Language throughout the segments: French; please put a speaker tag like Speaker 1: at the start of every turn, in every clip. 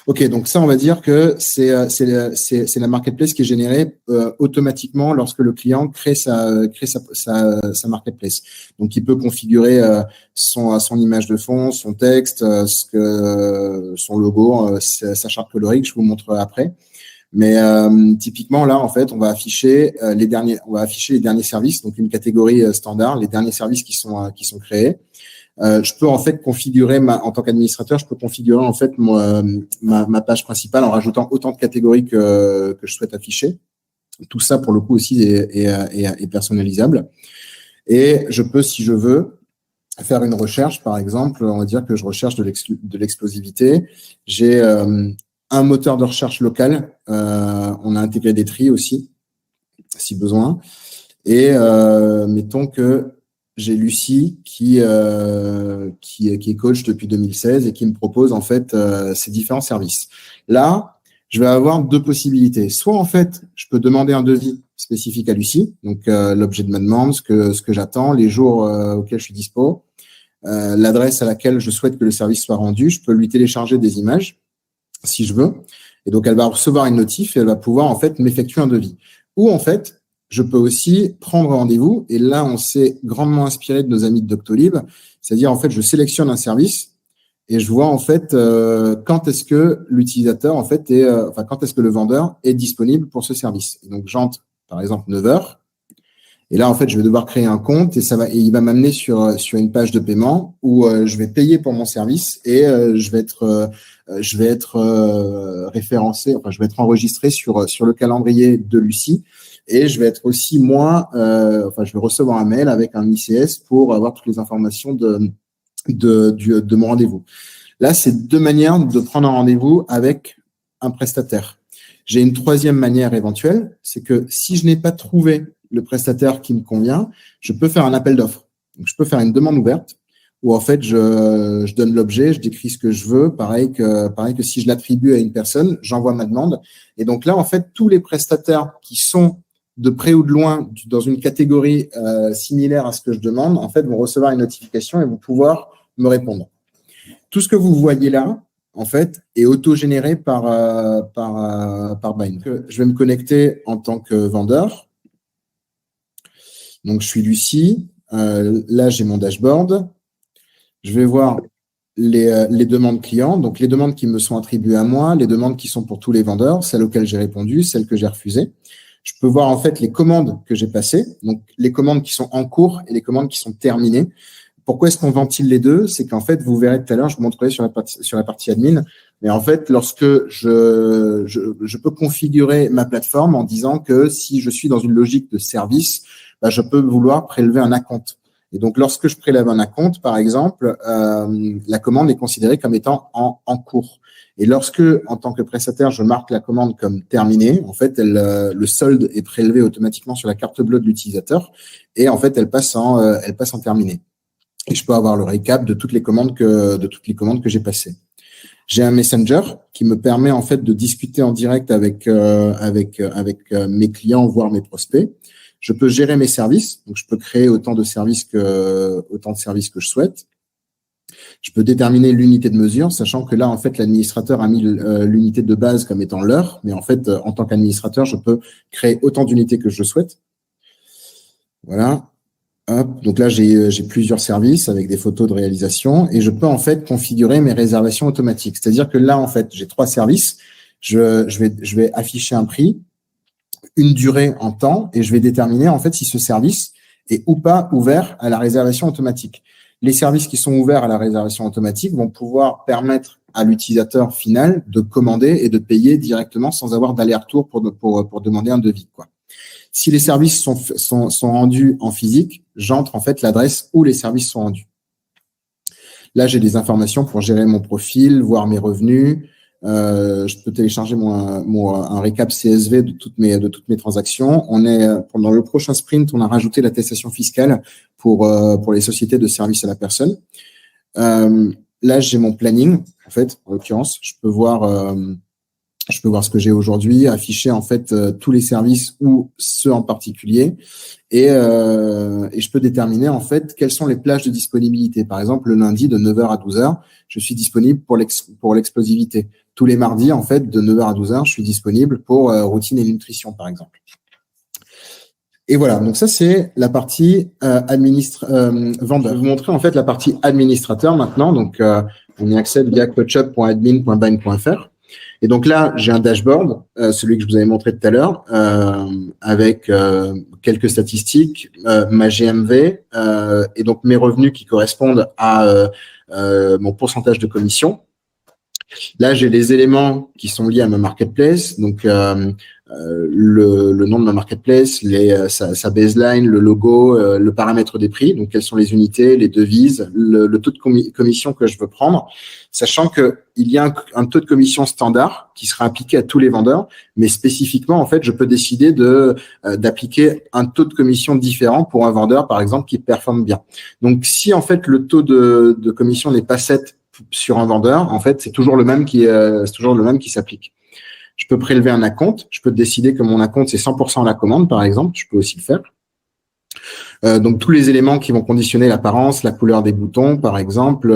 Speaker 1: Ok, donc ça, on va dire que c'est la marketplace qui est générée automatiquement lorsque le client crée sa marketplace. Donc, il peut configurer son image de fond, son texte, son logo, sa charte colorique. Je vous montre après. Mais typiquement là, en fait, on va afficher les derniers services, donc une catégorie standard, les derniers services qui sont créés. Je peux en fait configurer en tant qu'administrateur, je peux configurer en fait ma page principale en rajoutant autant de catégories que je souhaite afficher. Tout ça pour le coup aussi est personnalisable. Et je peux, si je veux, faire une recherche, par exemple, on va dire que je recherche de l'explosivité. J'ai un moteur de recherche local. On a intégré des tris aussi, si besoin. Et mettons que j'ai Lucie qui est coach depuis 2016 et qui me propose en fait ces différents services. Là, je vais avoir deux possibilités. Soit en fait, je peux demander un devis spécifique à Lucie, donc l'objet de ma demande, ce que j'attends, les jours auxquels je suis dispo, l'adresse à laquelle je souhaite que le service soit rendu. Je peux lui télécharger des images si je veux. Et donc, elle va recevoir une notif et elle va pouvoir en fait m'effectuer un devis. Ou en fait, je peux aussi prendre rendez-vous. Et là, on s'est grandement inspiré de nos amis de Doctolib. C'est-à-dire, en fait, je sélectionne un service et je vois en fait quand est-ce que l'utilisateur en fait quand est-ce que le vendeur est disponible pour ce service. Et donc, j'entre par exemple 9h. Et là, en fait, je vais devoir créer un compte et il va m'amener sur une page de paiement où je vais payer pour mon service et je vais être référencé, enfin, je vais être enregistré sur le calendrier de Lucie et je vais être aussi je vais recevoir un mail avec un ICS pour avoir toutes les informations de mon rendez-vous. Là, c'est deux manières de prendre un rendez-vous avec un prestataire. J'ai une troisième manière éventuelle, c'est que si je n'ai pas trouvé le prestataire qui me convient, je peux faire un appel d'offres. Donc, je peux faire une demande ouverte où en fait je donne l'objet, je décris ce que je veux, pareil que si je l'attribue à une personne, j'envoie ma demande. Et donc là, en fait, tous les prestataires qui sont de près ou de loin dans une catégorie similaire à ce que je demande, en fait, vont recevoir une notification et vont pouvoir me répondre. Tout ce que vous voyez là, en fait, est auto-généré par Bind. Je vais me connecter en tant que vendeur. Donc, je suis Lucie. Là, j'ai mon dashboard. Je vais voir les demandes clients, donc les demandes qui me sont attribuées à moi, les demandes qui sont pour tous les vendeurs, celles auxquelles j'ai répondu, celles que j'ai refusées. Je peux voir en fait les commandes que j'ai passées, donc les commandes qui sont en cours et les commandes qui sont terminées. Pourquoi est-ce qu'on ventile les deux? C'est qu'en fait, vous verrez tout à l'heure, je vous montrerai sur la partie admin, mais en fait, lorsque je peux configurer ma plateforme en disant que si je suis dans une logique de service, je peux vouloir prélever un acompte. Et donc, lorsque je prélève un acompte, par exemple, la commande est considérée comme étant en cours. Et lorsque, en tant que prestataire, je marque la commande comme terminée, en fait, le solde est prélevé automatiquement sur la carte bleue de l'utilisateur et en fait, elle passe en terminé. Et je peux avoir le récap de toutes les commandes que j'ai passées. J'ai un Messenger qui me permet en fait de discuter en direct avec mes clients, voire mes prospects. Je peux gérer mes services, donc je peux créer autant de services que je souhaite. Je peux déterminer l'unité de mesure, sachant que là, en fait, l'administrateur a mis l'unité de base comme étant l'heure, mais en fait, en tant qu'administrateur, je peux créer autant d'unités que je souhaite. Voilà. Hop. Donc là, j'ai plusieurs services avec des photos de réalisation et je peux en fait configurer mes réservations automatiques. C'est-à-dire que là, en fait, j'ai 3 services. Je vais afficher un prix, une durée en temps et je vais déterminer en fait si ce service est ou pas ouvert à la réservation automatique. Les services qui sont ouverts à la réservation automatique vont pouvoir permettre à l'utilisateur final de commander et de payer directement sans avoir d'aller-retour pour demander un devis, quoi. Si les services sont rendus en physique, j'entre en fait l'adresse où les services sont rendus. Là, j'ai des informations pour gérer mon profil, voir mes revenus. Je peux télécharger un récap CSV de toutes mes transactions. Pendant le prochain sprint, on a rajouté l'attestation fiscale pour les sociétés de services à la personne. Là, j'ai mon planning. En fait, en l'occurrence, je peux voir ce que j'ai aujourd'hui, afficher en fait tous les services ou ceux en particulier, et je peux déterminer en fait quelles sont les plages de disponibilité. Par exemple, le lundi de 9h à 12h, je suis disponible pour l'explosivité. tous les mardis, en fait, de 9h à 12h, je suis disponible pour routine et nutrition, par exemple. Et voilà, donc ça, c'est la partie vendeur. Je vais vous montrer, en fait, la partie administrateur maintenant. Donc, on y accède via coachup.admin.bind.fr. Et donc là, j'ai un dashboard, celui que je vous avais montré tout à l'heure, avec quelques statistiques, ma GMV et donc mes revenus qui correspondent à mon pourcentage de commission. Là, j'ai les éléments qui sont liés à ma marketplace, donc le nom de ma marketplace, sa baseline, le logo, le paramètre des prix, donc quelles sont les unités, les devises, le taux de commission que je veux prendre, sachant que il y a un taux de commission standard qui sera appliqué à tous les vendeurs, mais spécifiquement, en fait, je peux décider d'appliquer un taux de commission différent pour un vendeur, par exemple, qui performe bien. Donc, si en fait le taux de commission n'est pas 7 sur un vendeur, en fait, c'est toujours le même qui s'applique. Je peux prélever un acompte. Je peux décider que mon acompte, c'est 100% à la commande, par exemple. Je peux aussi le faire. Donc, tous les éléments qui vont conditionner l'apparence, la couleur des boutons, par exemple,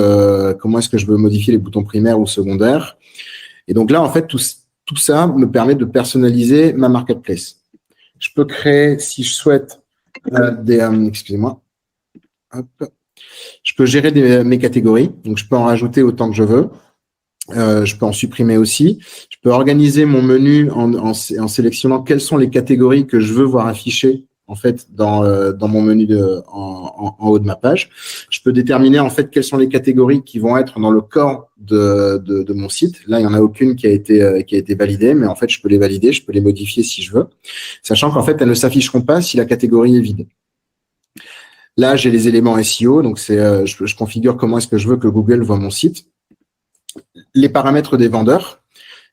Speaker 1: comment est-ce que je veux modifier les boutons primaires ou secondaires. Et donc là, en fait, tout ça me permet de personnaliser ma marketplace. Je peux créer, si je souhaite, excusez-moi. Hop. Je peux gérer mes catégories. Donc, je peux en rajouter autant que je veux. Je peux en supprimer aussi. Je peux organiser mon menu en sélectionnant quelles sont les catégories que je veux voir affichées en fait dans mon menu en haut de ma page. Je peux déterminer en fait quelles sont les catégories qui vont être dans le corps de mon site. Là, il y en a aucune qui a été validée, mais en fait, je peux les valider, je peux les modifier si je veux, sachant qu'en fait, elles ne s'afficheront pas si la catégorie est vide. Là, j'ai les éléments SEO, donc je configure comment est-ce que je veux que Google voit mon site. Les paramètres des vendeurs,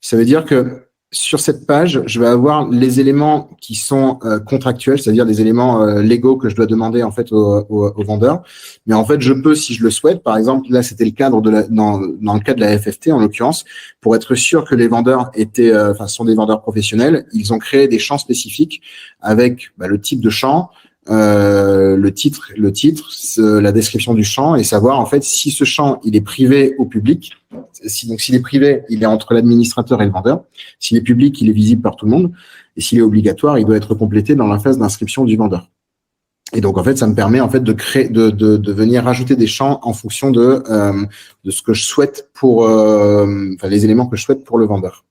Speaker 1: ça veut dire que sur cette page, je vais avoir les éléments qui sont contractuels, c'est-à-dire des éléments légaux que je dois demander en fait aux vendeurs. Mais en fait, je peux, si je le souhaite, par exemple, là c'était le cadre dans le cas de la FFT en l'occurrence, pour être sûr que les vendeurs sont des vendeurs professionnels, ils ont créé des champs spécifiques avec le type de champ, le titre, la description du champ et savoir en fait si ce champ il est privé ou public. S'il est privé, il est entre l'administrateur et le vendeur. S'il est public, il est visible par tout le monde. Et s'il est obligatoire, il doit être complété dans la phase d'inscription du vendeur. Et donc en fait, ça me permet en fait de venir rajouter des champs en fonction de ce que je souhaite pour les éléments que je souhaite pour le vendeur.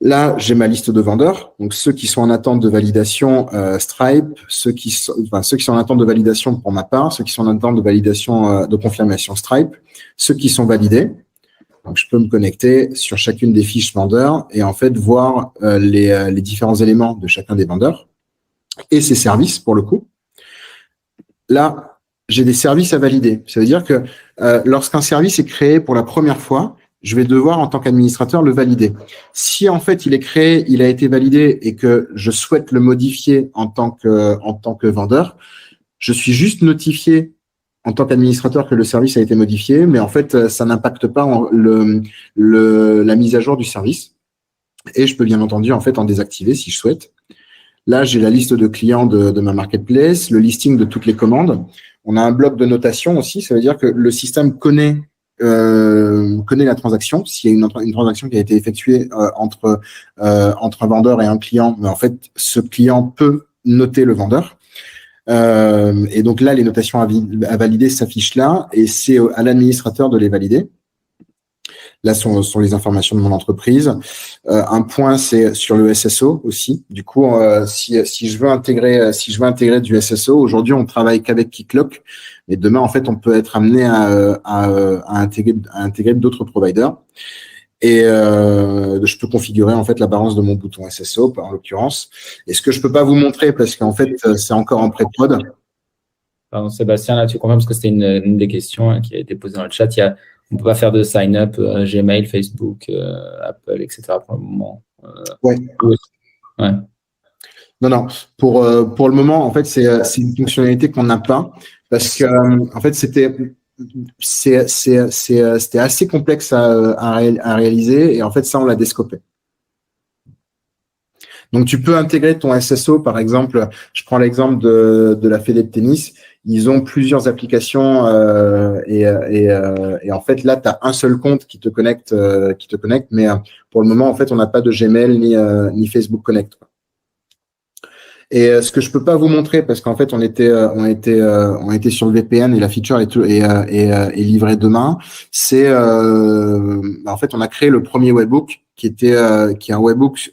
Speaker 1: Là, j'ai ma liste de vendeurs, donc ceux qui sont en attente de validation Stripe, ceux qui sont en attente de validation pour ma part, ceux qui sont en attente de validation de confirmation Stripe, ceux qui sont validés. Donc, je peux me connecter sur chacune des fiches vendeurs et en fait voir les différents éléments de chacun des vendeurs et ses services pour le coup. Là, j'ai des services à valider. Ça veut dire que lorsqu'un service est créé pour la première fois, je vais devoir, en tant qu'administrateur, le valider. Si, en fait, il est créé, il a été validé et que je souhaite le modifier en tant que vendeur, je suis juste notifié en tant qu'administrateur que le service a été modifié, mais en fait, ça n'impacte pas la mise à jour du service. Et je peux bien entendu, en fait, en désactiver si je souhaite. Là, j'ai la liste de clients de ma marketplace, le listing de toutes les commandes. On a un bloc de notation aussi. Ça veut dire que le système connaît la transaction, s'il y a une transaction qui a été effectuée entre un vendeur et un client, mais en fait ce client peut noter le vendeur et donc là les notations à valider s'affichent là et c'est à l'administrateur de les valider. Là sont les informations de mon entreprise. Un point, c'est sur le SSO aussi. Du coup, si je veux intégrer du SSO, aujourd'hui, on travaille qu'avec Keycloak, mais demain, en fait, on peut être amené à intégrer d'autres providers. Et je peux configurer en fait l'apparence de mon bouton SSO, en l'occurrence. Et ce que je peux pas vous montrer parce qu'en fait, c'est encore en pré-prod.
Speaker 2: Pardon, Sébastien, là, tu confirmes parce que c'était une des questions qui a été posée dans le chat. On ne peut pas faire de sign-up Gmail, Facebook, Apple, etc. pour le moment.
Speaker 1: Ouais. Non. Pour le moment, en fait, c'est une fonctionnalité qu'on n'a pas parce que en fait, c'était assez complexe à réaliser et en fait, ça, on l'a descopé. Donc, tu peux intégrer ton SSO, par exemple, je prends l'exemple de la Fédé de tennis. ils ont plusieurs applications et en fait là tu as un seul compte qui te connecte mais pour le moment en fait on n'a pas de Gmail ni Facebook Connect, quoi. Et ce que je peux pas vous montrer parce qu'en fait on était sur le VPN et la feature est livrée demain, c'est en fait on a créé le premier webhook qui est un webhook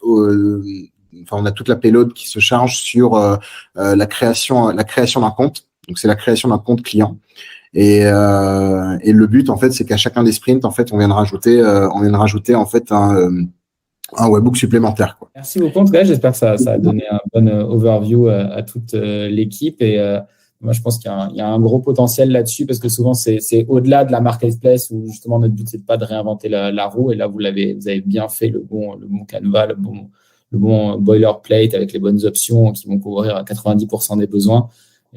Speaker 1: enfin on a toute la payload qui se charge sur la création d'un compte. Donc c'est la création d'un compte client. Et le but en fait c'est qu'à chacun des sprints en fait on vient de rajouter en fait un webhook supplémentaire, quoi.
Speaker 2: Merci beaucoup. En tout cas, j'espère que ça a donné un bon overview à toute l'équipe. Et moi, je pense qu'il y a un gros potentiel là-dessus parce que souvent, c'est au-delà de la marketplace où justement notre but, c'est de pas de réinventer la roue. Et là, vous avez bien fait le bon canevas, le bon boilerplate avec les bonnes options qui vont couvrir 90% des besoins.